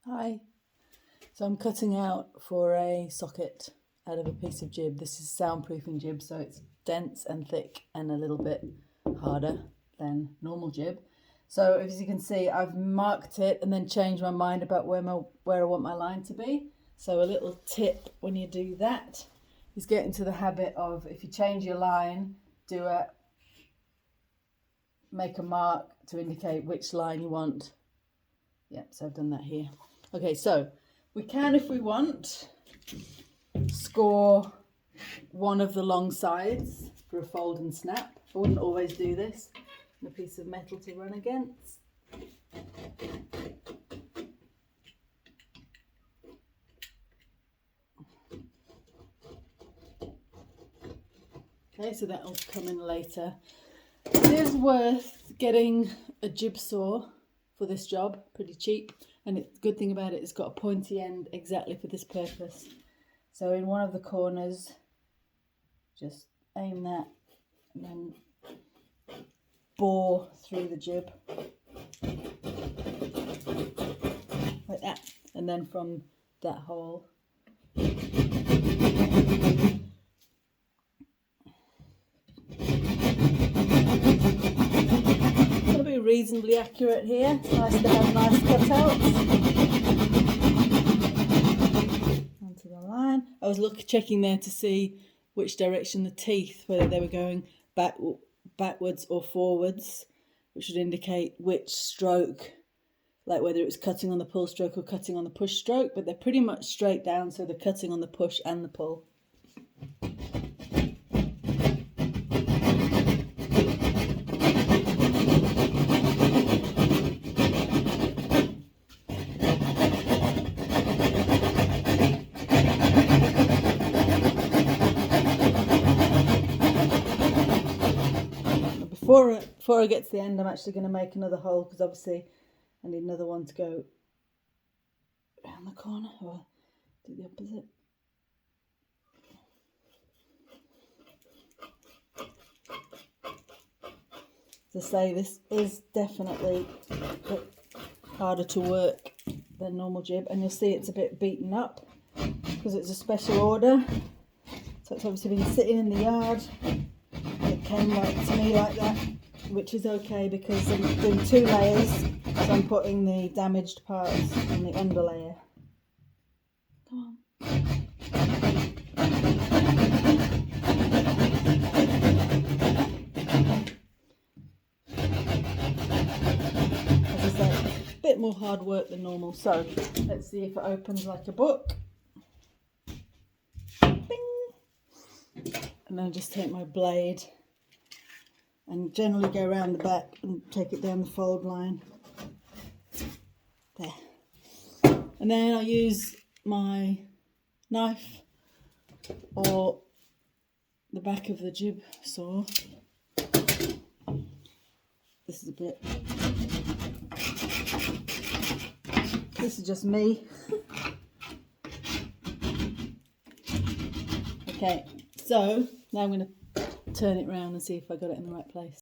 Hi. So I'm cutting out for a socket out of a piece of jib. This is soundproofing jib, so it's dense and thick and a little bit harder than normal jib. So as you can see, I've marked it and then changed my mind about where I want my line to be. So a little tip when you do that is get into the habit of, if you change your line, make a mark to indicate which line you want. Yep, so I've done that here. Okay, so we can, if we want, score one of the long sides for a fold and snap. I wouldn't always do this. And a piece of metal to run against. Okay, so that'll come in later. It is worth getting a jib saw for this job, pretty cheap. And the good thing about it, it's got a pointy end exactly for this purpose. So in one of the corners, just aim that and then bore through the jib like that, and then from that hole it'll be reasonably accurate here. It's nice to have nice cutouts onto the line. I was checking there to see which direction the teeth, whether they were going backwards or forwards, which would indicate which stroke, like whether it was cutting on the pull stroke or cutting on the push stroke, but they're pretty much straight down, so they're cutting on the push and the pull. Before I get to the end, I'm actually going to make another hole, because obviously I need another one to go around the corner, or do the opposite. As I say, this is definitely a bit harder to work than normal jib, and you'll see it's a bit beaten up because it's a special order. So it's obviously been sitting in the yard. It came right to me like that, which is okay because I'm doing 2 layers, so I'm putting the damaged parts on the underlayer. Come on. As I say, a bit more hard work than normal, so let's see if it opens like a book. Bing! And then just take my blade and generally go around the back and take it down the fold line. There. And then I'll use my knife or the back of the jib saw. This is a bit... This is just me. Okay, so now I'm going to turn it around and see if I got it in the right place.